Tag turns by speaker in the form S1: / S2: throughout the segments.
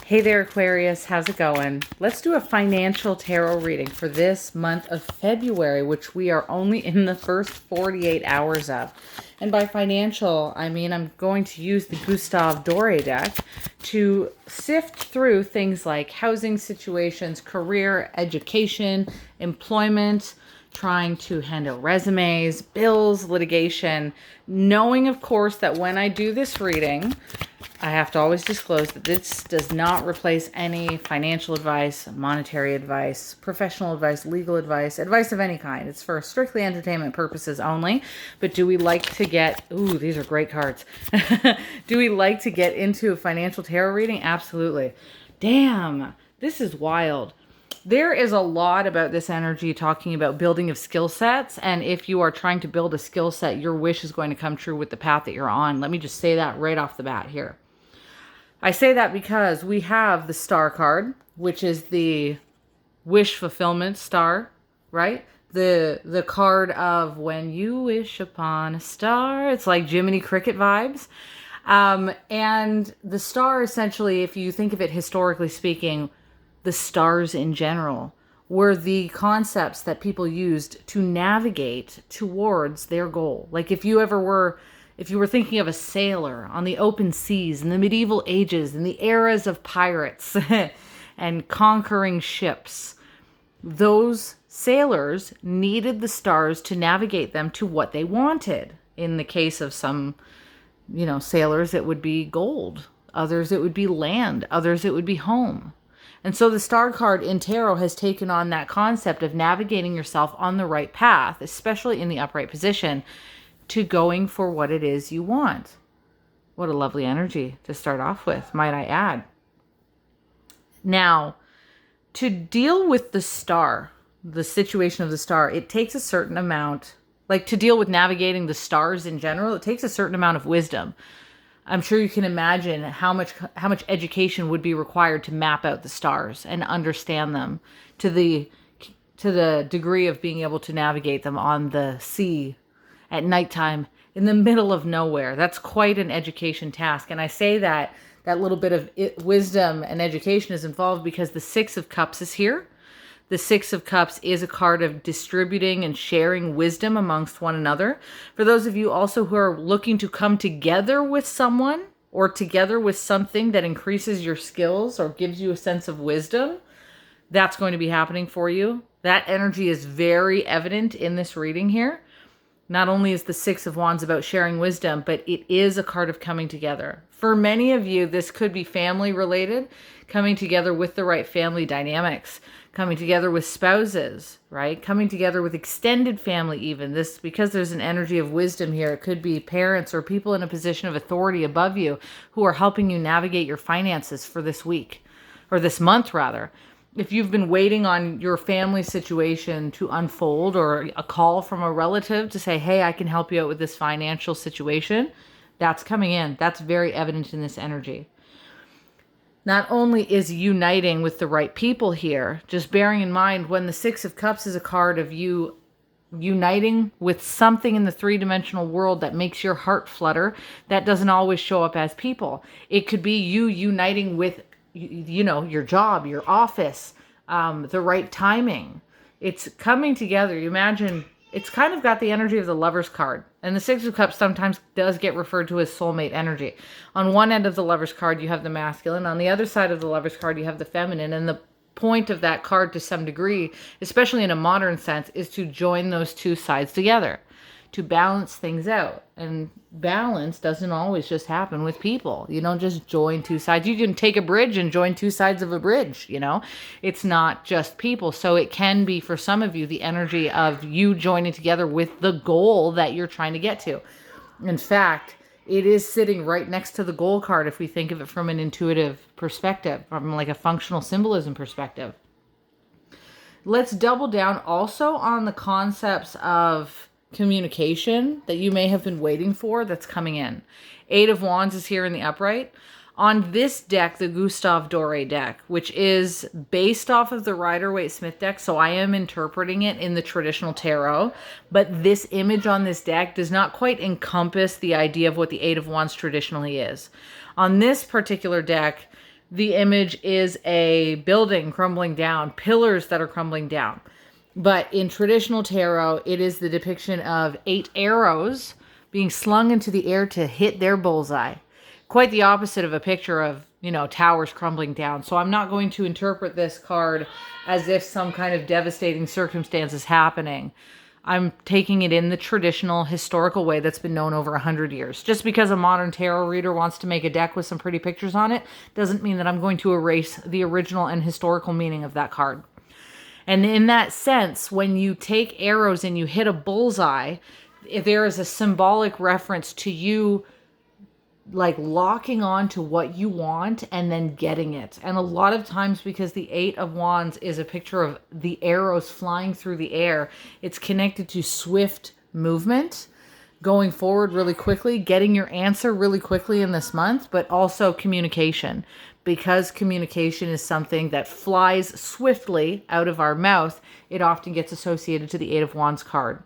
S1: Hey there, Aquarius. How's it going? Let's do a financial tarot reading for this month of February, which we are only in the first 48 hours of. And by financial, I mean I'm going to use the Gustave Doré deck to sift through things like housing situations, career, education, employment, trying to handle resumes, bills, litigation, knowing, of course, that when I do this reading, I have to always disclose that this does not replace any financial advice, monetary advice, professional advice, legal advice, advice of any kind. It's for strictly entertainment purposes only. But do we like to get, ooh, these are great cards. Do we like to get into a financial tarot reading? Absolutely. Damn, this is wild. There is a lot about this energy talking about building of skill sets. And if you are trying to build a skill set, your wish is going to come true with the path that you're on. Let me just say that right off the bat here. I say that because we have the Star card, which is the wish fulfillment star, right? The card of when you wish upon a star. It's like Jiminy Cricket vibes. And the star, essentially, if you think of it historically speaking, the stars in general were the concepts that people used to navigate towards their goal. Like if you were thinking of a sailor on the open seas in the medieval ages, in the eras of pirates and conquering ships, those sailors needed the stars to navigate them to what they wanted. In the case of some, sailors, it would be gold. Others, it would be land. Others, it would be home. And so the star card in tarot has taken on that concept of navigating yourself on the right path, especially in the upright position, to going for what it is you want. What a lovely energy to start off with, might I add. Now, to deal with the star, the situation of the star, it takes a certain amount, like to deal with navigating the stars in general, it takes a certain amount of wisdom. I'm sure you can imagine how much education would be required to map out the stars and understand them to the degree of being able to navigate them on the sea at nighttime in the middle of nowhere. That's quite an education task. And I say that little bit of wisdom and education is involved because the Six of Cups is here. The Six of Cups is a card of distributing and sharing wisdom amongst one another. For those of you also who are looking to come together with someone or together with something that increases your skills or gives you a sense of wisdom, that's going to be happening for you. That energy is very evident in this reading here. Not only is the Six of Wands about sharing wisdom, but it is a card of coming together. For many of you, this could be family related, coming together with the right family dynamics, coming together with spouses, right? Coming together with extended family even. This, because there's an energy of wisdom here, it could be parents or people in a position of authority above you who are helping you navigate your finances for this week, or this month rather. If you've been waiting on your family situation to unfold or a call from a relative to say, hey, I can help you out with this financial situation, that's coming in. That's very evident in this energy. Not only is uniting with the right people here, just bearing in mind when the Six of Cups is a card of you uniting with something in the three-dimensional world that makes your heart flutter, that doesn't always show up as people. It could be you uniting with your job, your office, the right timing. It's coming together. You imagine it's kind of got the energy of the Lover's card. And the Six of Cups sometimes does get referred to as soulmate energy. On one end of the Lover's card, you have the masculine. On the other side of the Lover's card, you have the feminine. And the point of that card to some degree, especially in a modern sense, is to join those two sides together, to balance things out. And balance doesn't always just happen with people. You don't just join two sides. You can take a bridge and join two sides of a bridge, It's not just people. So it can be, for some of you, the energy of you joining together with the goal that you're trying to get to. In fact, it is sitting right next to the goal card if we think of it from an intuitive perspective, from like a functional symbolism perspective. Let's double down also on the concepts of communication that you may have been waiting for that's coming in. Eight of Wands is here in the upright. On this deck, the Gustave Doré deck, which is based off of the Rider-Waite-Smith deck, so I am interpreting it in the traditional tarot, but this image on this deck does not quite encompass the idea of what the Eight of Wands traditionally is. On this particular deck, the image is a building crumbling down, pillars that are crumbling down. But in traditional tarot, it is the depiction of 8 arrows being slung into the air to hit their bullseye. Quite the opposite of a picture of, towers crumbling down. So I'm not going to interpret this card as if some kind of devastating circumstance is happening. I'm taking it in the traditional historical way that's been known over 100 years. Just because a modern tarot reader wants to make a deck with some pretty pictures on it doesn't mean that I'm going to erase the original and historical meaning of that card. And in that sense, when you take arrows and you hit a bullseye, there is a symbolic reference to you like locking on to what you want and then getting it. And a lot of times, because the 8 of Wands is a picture of the arrows flying through the air, it's connected to swift movement, going forward really quickly, getting your answer really quickly in this month, but also communication. Because communication is something that flies swiftly out of our mouth, it often gets associated to the 8 of Wands card.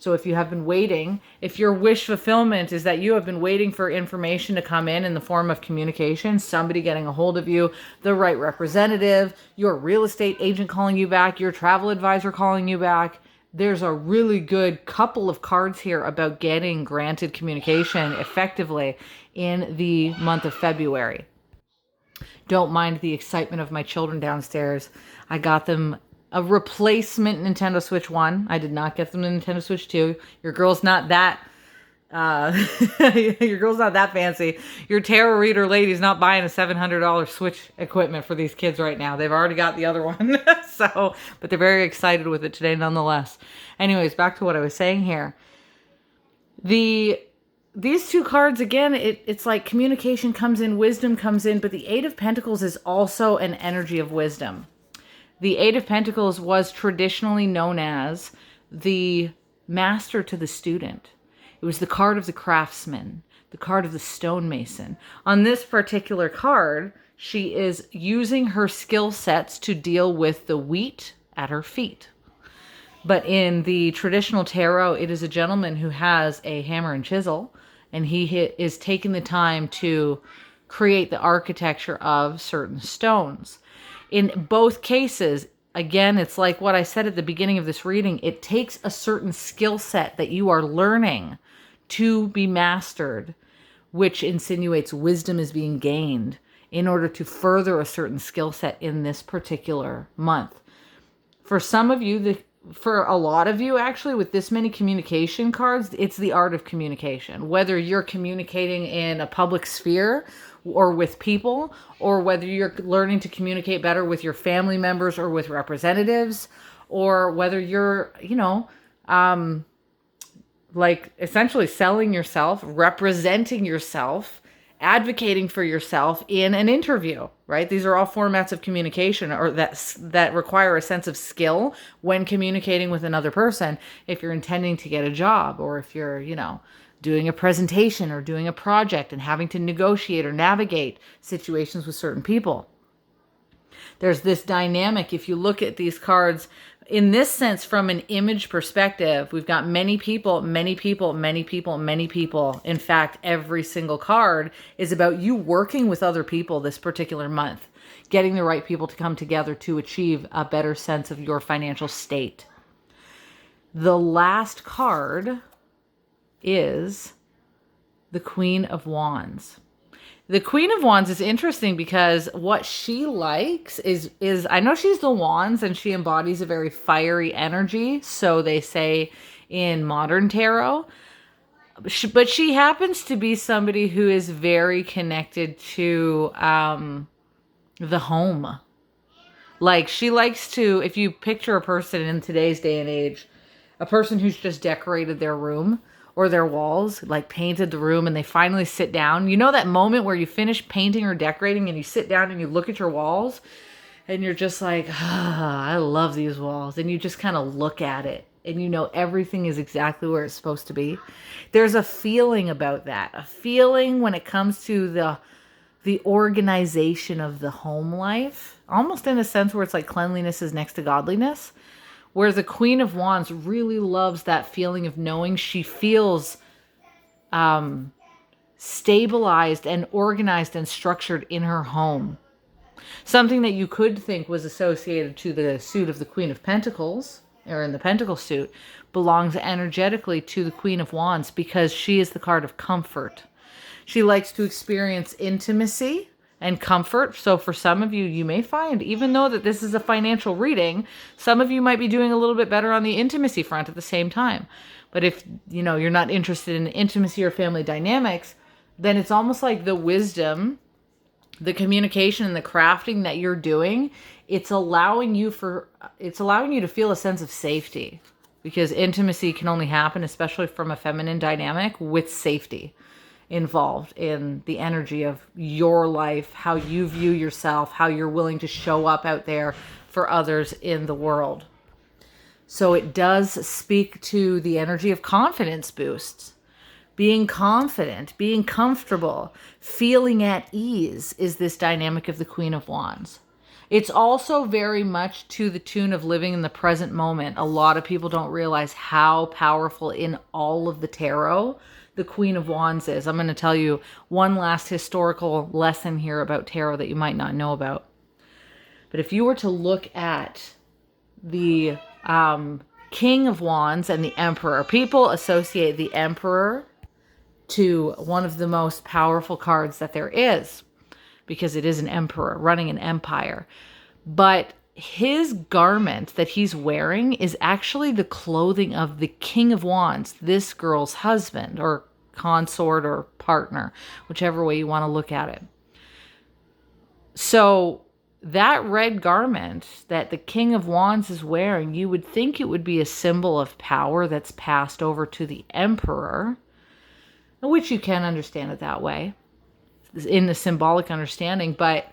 S1: So if you have been waiting, if your wish fulfillment is that you have been waiting for information to come in the form of communication, somebody getting a hold of you, the right representative, your real estate agent calling you back, your travel advisor calling you back, there's a really good couple of cards here about getting granted communication effectively in the month of February. Don't mind the excitement of my children downstairs. I got them a replacement Nintendo Switch 1. I did not get them the Nintendo Switch 2. Your girl's not that your girl's not that fancy. Your tarot reader lady's not buying a $700 Switch equipment for these kids right now. They've already got the other one. But they're very excited with it today nonetheless. Anyways, back to what I was saying here. These 2 cards, again, it's like communication comes in, wisdom comes in, but the 8 of Pentacles is also an energy of wisdom. The 8 of Pentacles was traditionally known as the master to the student. It was the card of the craftsman, the card of the stonemason. On this particular card, she is using her skill sets to deal with the wheat at her feet. But in the traditional tarot, it is a gentleman who has a hammer and chisel, and he is taking the time to create the architecture of certain stones. In both cases, again, it's like what I said at the beginning of this reading. It takes a certain skill set that you are learning to be mastered, which insinuates wisdom is being gained in order to further a certain skill set in this particular month. For some of you, for a lot of you actually, with this many communication cards, it's the art of communication. Whether you're communicating in a public sphere or with people, or whether you're learning to communicate better with your family members or with representatives, or whether you're, like essentially selling yourself, representing yourself, advocating for yourself in an interview, right? These are all formats of communication or that require a sense of skill when communicating with another person. If you're intending to get a job, or if you're, doing a presentation or doing a project and having to negotiate or navigate situations with certain people. There's this dynamic. If you look at these cards in this sense, from an image perspective, we've got many people, many people, many people, many people. In fact, every single card is about you working with other people this particular month, getting the right people to come together to achieve a better sense of your financial state. The last card is the Queen of Wands. The Queen of Wands is interesting because what she likes is I know she's the Wands and she embodies a very fiery energy, so they say in modern tarot. But she happens to be somebody who is very connected to the home. Like, she likes to, if you picture a person in today's day and age, a person who's just decorated their room or their walls, like painted the room, and they finally sit down. You know that moment where you finish painting or decorating and you sit down and you look at your walls and you're just like, I love these walls. And you just kind of look at it and you know everything is exactly where it's supposed to be. There's a feeling about that. A feeling when it comes to the organization of the home life, almost in a sense where it's like cleanliness is next to godliness. Where the Queen of Wands really loves that feeling of knowing she feels stabilized and organized and structured in her home. Something that you could think was associated to the suit of the Queen of Pentacles, or in the Pentacle suit, belongs energetically to the Queen of Wands because she is the card of comfort. She likes to experience intimacy and comfort. So for some of you, you may find, even though that this is a financial reading, some of you might be doing a little bit better on the intimacy front at the same time. But if, you're not interested in intimacy or family dynamics, then it's almost like the wisdom, the communication and the crafting that you're doing, it's allowing you to feel a sense of safety, because intimacy can only happen, especially from a feminine dynamic, with safety involved in the energy of your life, how you view yourself, how you're willing to show up out there for others in the world. So it does speak to the energy of confidence boosts. Being confident, being comfortable, feeling at ease is this dynamic of the Queen of Wands. It's also very much to the tune of living in the present moment. A lot of people don't realize how powerful in all of the tarot the Queen of Wands is. I'm going to tell you one last historical lesson here about tarot that you might not know about. But if you were to look at the King of Wands and the Emperor, people associate the Emperor to one of the most powerful cards that there is, because it is an emperor running an empire. But his garment that he's wearing is actually the clothing of the King of Wands, this girl's husband or consort or partner, whichever way you want to look at it. So that red garment that the King of Wands is wearing, you would think it would be a symbol of power that's passed over to the Emperor, which you can understand it that way in the symbolic understanding. But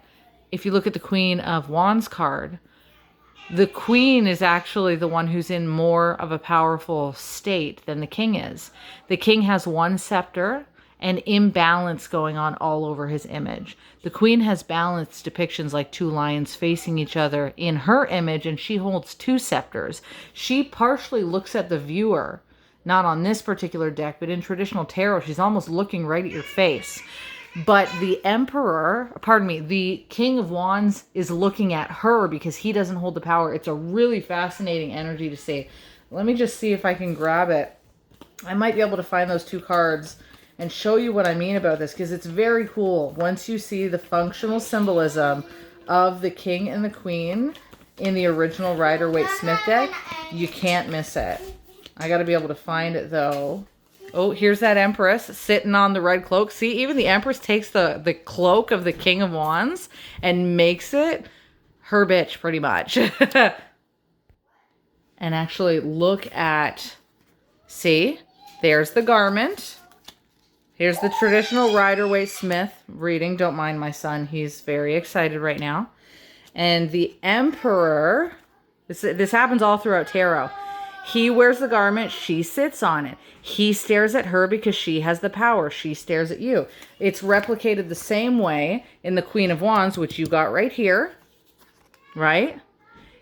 S1: if you look at the Queen of Wands card, the Queen is actually the one who's in more of a powerful state than the King is. The King has one scepter and imbalance going on all over his image. The Queen has balanced depictions like two lions facing each other in her image, and she holds two scepters. She partially looks at the viewer, not on this particular deck, but in traditional tarot, she's almost looking right at your face. But the the King of Wands is looking at her because he doesn't hold the power. It's a really fascinating energy to see. Let me just see if I can grab it. I might be able to find those two cards and show you what I mean about this, because it's very cool. Once you see the functional symbolism of the King and the Queen in the original Rider-Waite-Smith deck, you can't miss it. I got to be able to find it, though. Oh, here's that Empress sitting on the red cloak. See, even the Empress takes the cloak of the King of Wands and makes it her bitch, pretty much. And actually look at, see, there's the garment. Here's the traditional Rider-Waite-Smith reading. Don't mind my son. He's very excited right now. And the Emperor, this happens all throughout tarot. He wears the garment, she sits on it. He stares at her because she has the power. She stares at you. It's replicated the same way in the Queen of Wands, which you got right here, right?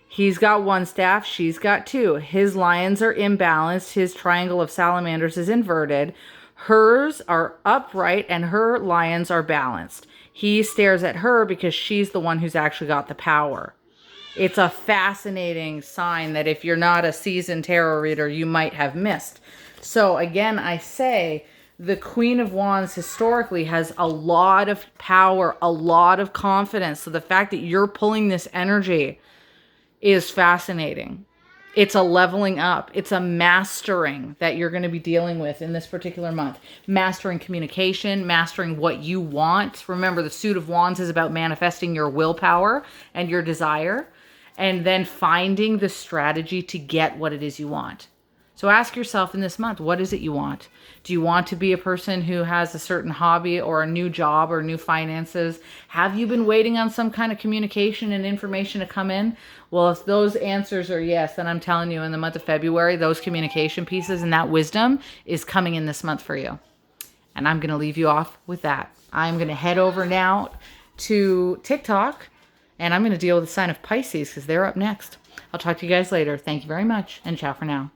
S1: He's got one staff, she's got two. His lions are imbalanced. His triangle of salamanders is inverted. Hers are upright and her lions are balanced. He stares at her because she's the one who's actually got the power. It's a fascinating sign that if you're not a seasoned tarot reader, you might have missed. So again, I say the Queen of Wands historically has a lot of power, a lot of confidence. So the fact that you're pulling this energy is fascinating. It's a leveling up. It's a mastering that you're going to be dealing with in this particular month. Mastering communication, mastering what you want. Remember, the suit of Wands is about manifesting your willpower and your desire, and then finding the strategy to get what it is you want. So ask yourself in this month, what is it you want? Do you want to be a person who has a certain hobby or a new job or new finances? Have you been waiting on some kind of communication and information to come in? Well, if those answers are yes, then I'm telling you, in the month of February, those communication pieces and that wisdom is coming in this month for you. And I'm going to leave you off with that. I'm going to head over now to TikTok, and I'm going to deal with the sign of Pisces because they're up next. I'll talk to you guys later. Thank you very much, and ciao for now.